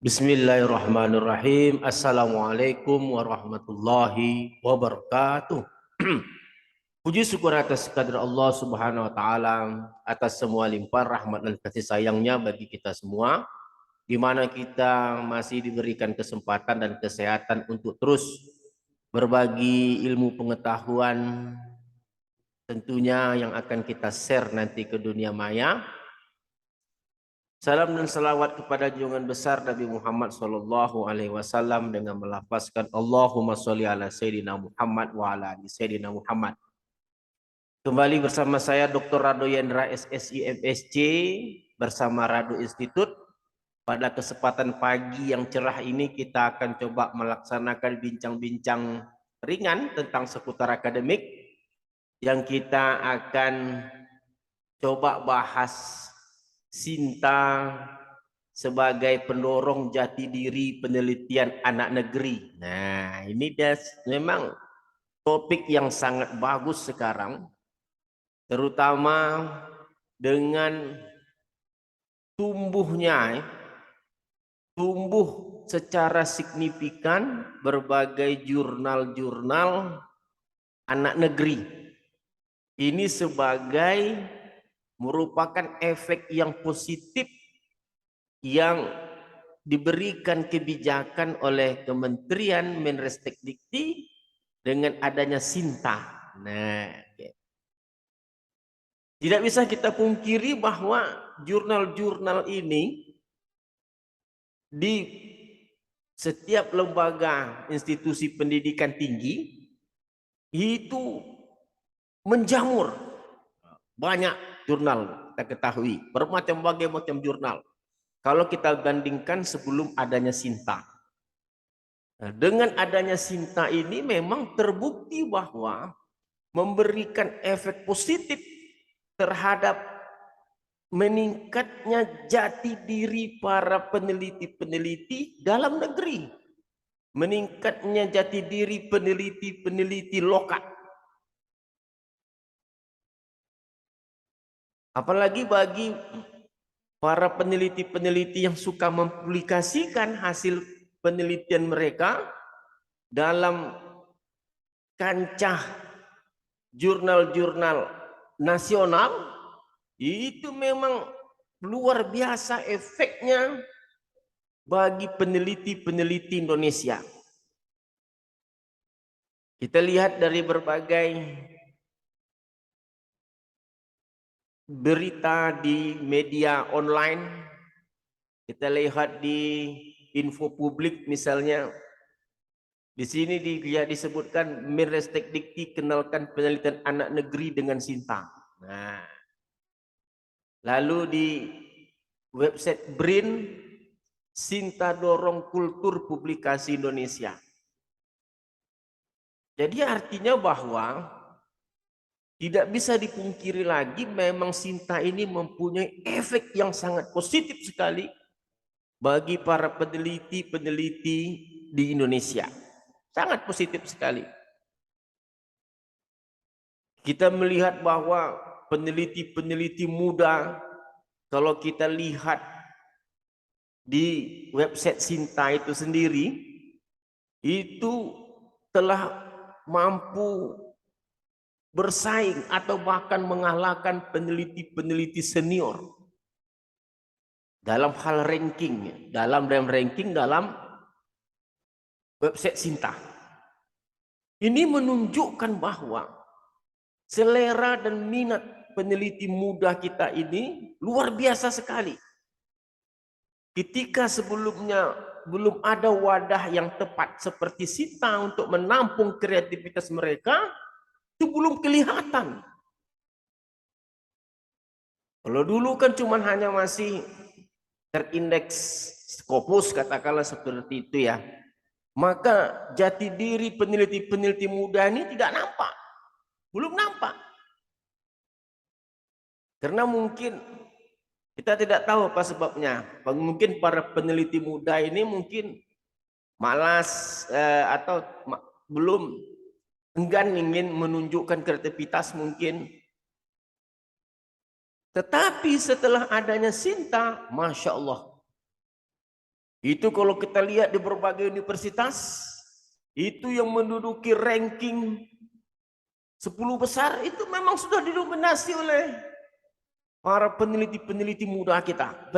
Bismillahirrahmanirrahim. Assalamualaikum warahmatullahi wabarakatuh. Puji syukur atas kehadirat Allah Subhanahu wa taala atas semua limpahan rahmat dan kasih sayangnya bagi kita semua, di mana kita masih diberikan kesempatan dan kesehatan untuk terus berbagi ilmu pengetahuan tentunya yang akan kita share nanti ke dunia maya. Salam dan salawat kepada junjungan besar Nabi Muhammad sallallahu alaihi wasallam dengan melafazkan Allahumma sholli ala Sayyidina Muhammad wa ala ali Sayyidina Muhammad. Kembali bersama saya Dr. Rado Yendra SSI MSc bersama Rado Institute. Pada kesempatan pagi yang cerah ini kita akan coba melaksanakan bincang-bincang ringan tentang seputar akademik yang kita akan coba bahas Sinta sebagai pendorong jati diri penelitian anak negeri. Nah, ini memang topik yang sangat bagus sekarang, terutama dengan tumbuh secara signifikan berbagai jurnal-jurnal anak negeri. Ini sebagai merupakan efek yang positif yang diberikan kebijakan oleh Kementerian Menristekdikti dengan adanya Sinta. Nah, tidak bisa kita pungkiri bahwa jurnal-jurnal ini di setiap lembaga institusi pendidikan tinggi itu menjamur banyak jurnal, kita ketahui berbagai macam jurnal. Kalau kita bandingkan sebelum adanya Sinta. Nah, dengan adanya Sinta ini memang terbukti bahwa memberikan efek positif terhadap meningkatnya jati diri para peneliti-peneliti dalam negeri. Meningkatnya jati diri peneliti-peneliti lokal. Apalagi bagi para peneliti-peneliti yang suka mempublikasikan hasil penelitian mereka dalam kancah jurnal-jurnal nasional, itu memang luar biasa efeknya bagi peneliti-peneliti Indonesia. Kita lihat dari berbagai berita di media online, kita lihat di info publik misalnya, di sini disebutkan Menristekdikti kenalkan penelitian anak negeri dengan Sinta. Nah, lalu di website BRIN, Sinta dorong kultur publikasi Indonesia. Jadi artinya bahwa tidak bisa dipungkiri lagi memang Sinta ini mempunyai efek yang sangat positif sekali bagi para peneliti-peneliti di Indonesia. Sangat positif sekali. Kita melihat bahwa peneliti-peneliti muda, kalau kita lihat di website Sinta itu sendiri, itu telah mampu bersaing atau bahkan mengalahkan peneliti-peneliti senior dalam hal ranking, dalam website Sinta. Ini menunjukkan bahwa selera dan minat peneliti muda kita ini luar biasa sekali. Ketika sebelumnya belum ada wadah yang tepat seperti Sinta untuk menampung kreativitas mereka, itu belum kelihatan. Kalau dulu kan cuma hanya masih terindeks Scopus, katakanlah seperti itu ya. Maka jati diri peneliti-peneliti muda ini tidak nampak. Belum nampak. Karena mungkin kita tidak tahu apa sebabnya. Mungkin para peneliti muda ini mungkin malas atau belum enggan ingin menunjukkan kreativitas mungkin. Tetapi setelah adanya Sinta, Masya Allah, Itu kalau kita lihat di berbagai universitas, itu yang menduduki ranking 10 besar, itu memang sudah didominasi oleh para peneliti-peneliti muda kita,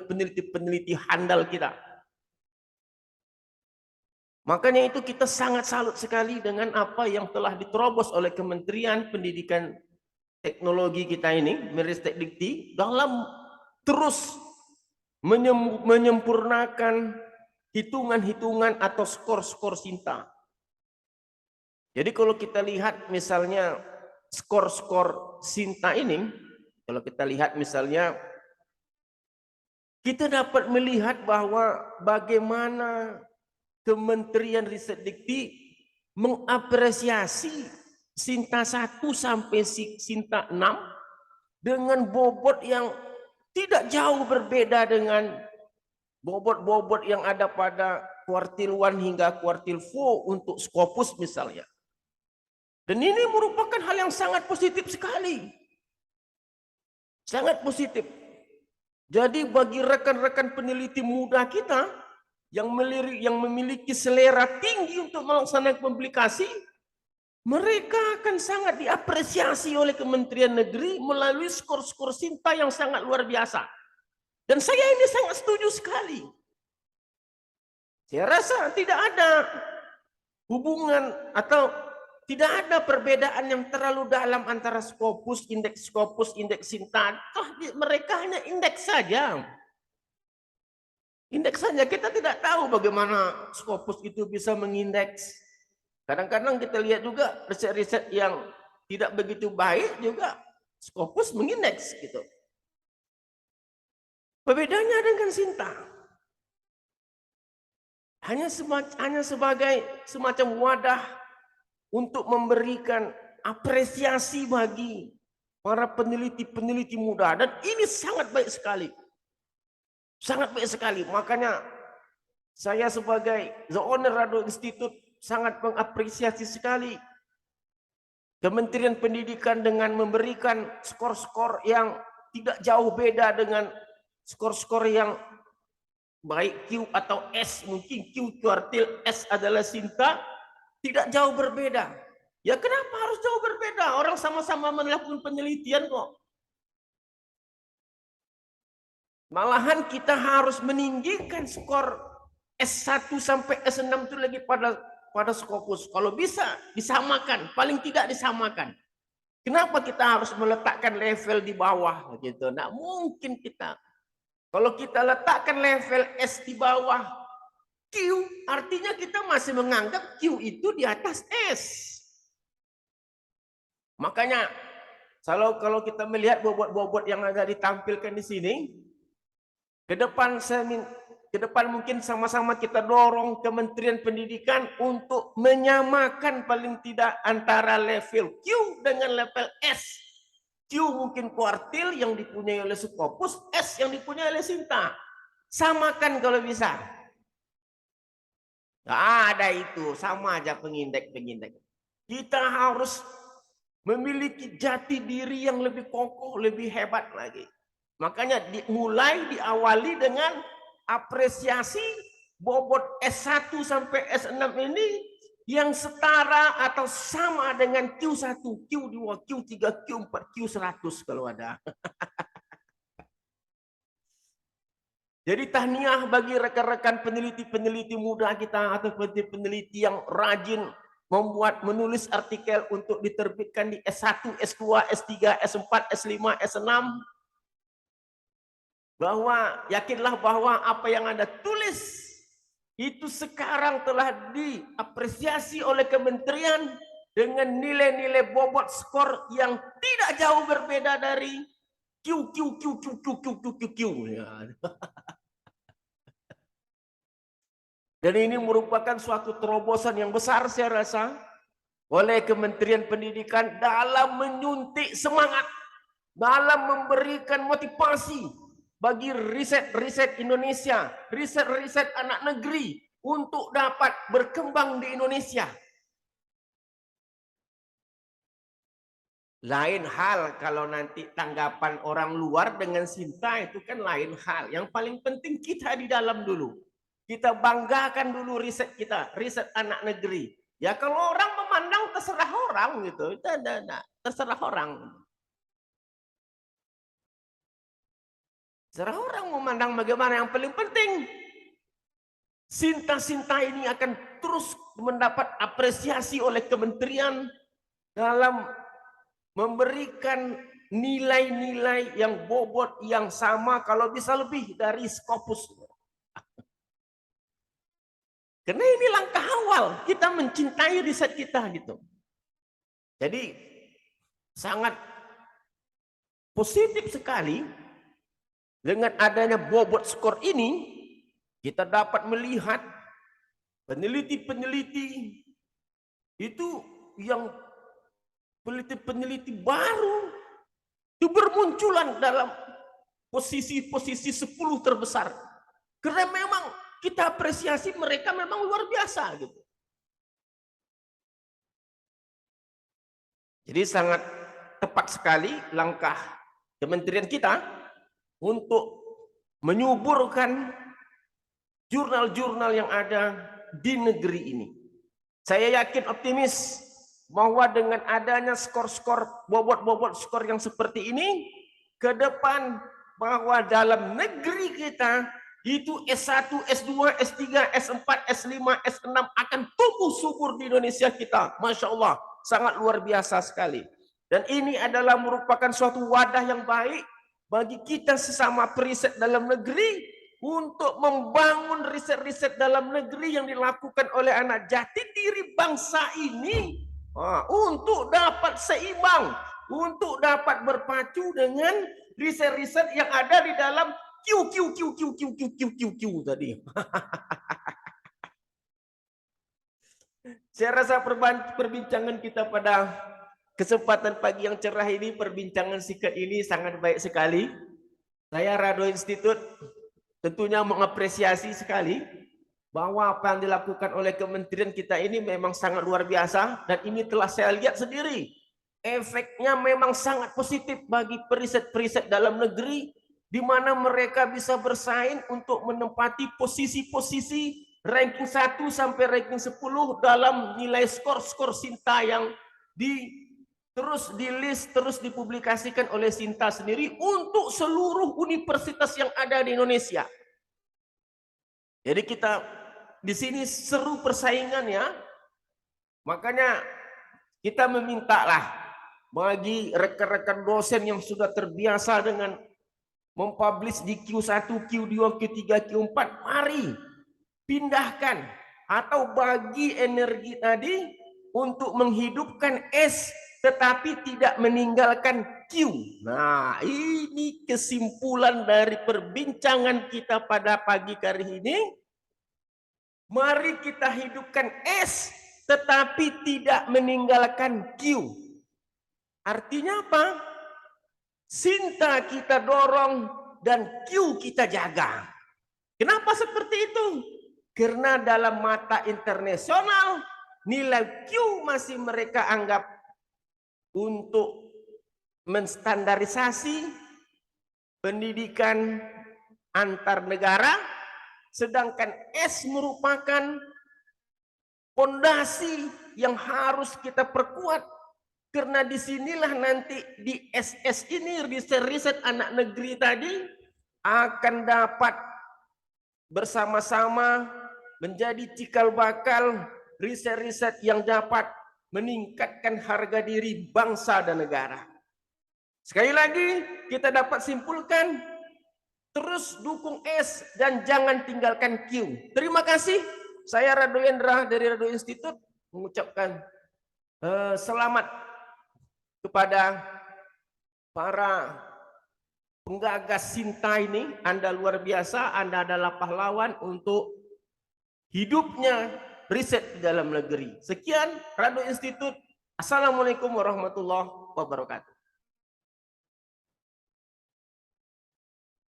peneliti-peneliti handal kita. Makanya itu kita sangat salut sekali dengan apa yang telah diterobos oleh Kementerian Pendidikan Teknologi kita ini, Menristek-Dikti, dalam terus menyempurnakan hitungan-hitungan atau skor-skor Sinta. Jadi kalau kita lihat misalnya skor-skor Sinta ini, kalau kita lihat misalnya, kita dapat melihat bahwa bagaimana Kementerian Riset Dikti mengapresiasi Sinta 1 sampai Sinta 6 dengan bobot yang tidak jauh berbeda dengan bobot-bobot yang ada pada kuartil 1 hingga kuartil 4 untuk Scopus misalnya. Dan ini merupakan hal yang sangat positif sekali. Sangat positif. Jadi bagi rekan-rekan peneliti muda kita yang memiliki selera tinggi untuk melaksanakan publikasi, mereka akan sangat diapresiasi oleh Kementerian Negeri melalui skor-skor Sinta yang sangat luar biasa. Dan saya ini sangat setuju sekali. Saya rasa tidak ada hubungan atau tidak ada perbedaan yang terlalu dalam antara Scopus, indeks Sinta. Mereka hanya indeks saja. Indeks saja, kita tidak tahu bagaimana Scopus itu bisa mengindeks. Kadang-kadang kita lihat juga riset-riset yang tidak begitu baik juga Scopus mengindeks gitu. Perbedaannya dengan Sinta. Hanya sebagai semacam wadah untuk memberikan apresiasi bagi para peneliti-peneliti muda. Dan ini sangat baik sekali. Sangat baik sekali. Makanya saya sebagai The Owner Radio Institute sangat mengapresiasi sekali Kementerian Pendidikan dengan memberikan skor-skor yang tidak jauh beda dengan skor-skor yang baik Q atau S. Mungkin Q kuartil, S adalah Sinta, tidak jauh berbeda. Ya kenapa harus jauh berbeda? Orang sama-sama melakukan penelitian kok. Malahan kita harus meninggikan skor S1 sampai S6 itu lagi pada Scopus. Kalau bisa disamakan, paling tidak disamakan. Kenapa kita harus meletakkan level di bawah gitu? Nah, mungkin kita. Kalau kita letakkan level S di bawah Q, artinya kita masih menganggap Q itu di atas S. Makanya kalau kita melihat bobot-bobot yang ada ditampilkan di sini, ke depan mungkin sama-sama kita dorong Kementerian Pendidikan untuk menyamakan paling tidak antara level Q dengan level S. Q mungkin kuartil yang dipunyai oleh Scopus, S yang dipunyai oleh Sinta. Samakan kalau bisa. Nggak ada itu, sama aja pengindeks. Kita harus memiliki jati diri yang lebih kokoh, lebih hebat lagi. Makanya diawali dengan apresiasi bobot S1 sampai S6 ini yang setara atau sama dengan Q1, Q2, Q3, Q4, Q100 kalau ada. Jadi tahniah bagi rekan-rekan peneliti-peneliti muda kita atau peneliti yang rajin menulis artikel untuk diterbitkan di S1, S2, S3, S4, S5, S6. Yakinlah bahwa apa yang Anda tulis itu sekarang telah diapresiasi oleh kementerian dengan nilai-nilai bobot skor yang tidak jauh berbeda dari Q. Dan ini merupakan suatu terobosan yang besar saya rasa oleh Kementerian Pendidikan dalam menyuntik semangat, dalam memberikan motivasi bagi riset-riset Indonesia, riset-riset anak negeri untuk dapat berkembang di Indonesia. Lain hal kalau nanti tanggapan orang luar dengan Sinta itu kan lain hal. Yang paling penting kita di dalam dulu. Kita banggakan dulu riset kita, riset anak negeri. Ya kalau orang memandang terserah orang gitu. Terserah orang. Terserah orang memandang bagaimana. Yang paling penting Sinta-Sinta ini akan terus mendapat apresiasi oleh kementerian dalam memberikan nilai-nilai yang bobot yang sama, kalau bisa lebih dari Scopus. Karena ini langkah awal kita mencintai riset kita gitu. Jadi sangat positif sekali dengan adanya bobot skor ini. Kita dapat melihat peneliti-peneliti itu yang peneliti-peneliti baru itu bermunculan dalam posisi-posisi 10 terbesar. Karena memang kita apresiasi mereka memang luar biasa gitu. Jadi sangat tepat sekali langkah kementerian kita untuk menyuburkan jurnal-jurnal yang ada di negeri ini. Saya yakin optimis bahwa dengan adanya skor-skor, bobot-bobot skor yang seperti ini, ke depan bahwa dalam negeri kita itu S1, S2, S3, S4, S5, S6 akan tumbuh subur di Indonesia kita. Masya Allah, sangat luar biasa sekali. Dan ini adalah merupakan suatu wadah yang baik bagi kita sesama periset dalam negeri untuk membangun riset-riset dalam negeri yang dilakukan oleh anak jati diri bangsa ini untuk dapat seimbang, untuk dapat berpacu dengan riset-riset yang ada di dalam Q tadi. Saya rasa perbincangan kita pada kesempatan pagi yang cerah ini, perbincangan singkat ini sangat baik sekali. Saya Rado Institute tentunya mengapresiasi sekali bahwa apa yang dilakukan oleh kementerian kita ini memang sangat luar biasa, dan ini telah saya lihat sendiri. Efeknya memang sangat positif bagi periset-periset dalam negeri, di mana mereka bisa bersaing untuk menempati posisi-posisi ranking 1 sampai ranking 10 dalam nilai skor-skor Sinta yang terus di-list, terus dipublikasikan oleh Sinta sendiri untuk seluruh universitas yang ada di Indonesia. Jadi kita di sini seru persaingan ya. Makanya kita memintalah bagi rekan-rekan dosen yang sudah terbiasa dengan mempublish di Q1, Q2, Q3, Q4, mari pindahkan atau bagi energi tadi untuk menghidupkan S tetapi tidak meninggalkan Q. Nah, ini kesimpulan dari perbincangan kita pada pagi hari ini. Mari kita hidupkan S tetapi tidak meninggalkan Q. Artinya apa? Sinta kita dorong dan Q kita jaga. Kenapa seperti itu? Karena dalam mata internasional nilai Q masih mereka anggap untuk menstandarisasi pendidikan antar negara, sedangkan S merupakan fondasi yang harus kita perkuat, karena disinilah nanti di SS ini riset-riset anak negeri tadi akan dapat bersama-sama menjadi cikal bakal riset-riset yang dapat meningkatkan harga diri bangsa dan negara. Sekali lagi kita dapat simpulkan, terus dukung S dan jangan tinggalkan Q. Terima kasih. Saya Rado Hendra dari Rado Institute mengucapkan selamat kepada para penggagas Sinta ini. Anda luar biasa, Anda adalah pahlawan untuk hidupnya riset di dalam negeri. Sekian Rado Institute. Assalamualaikum warahmatullahi wabarakatuh.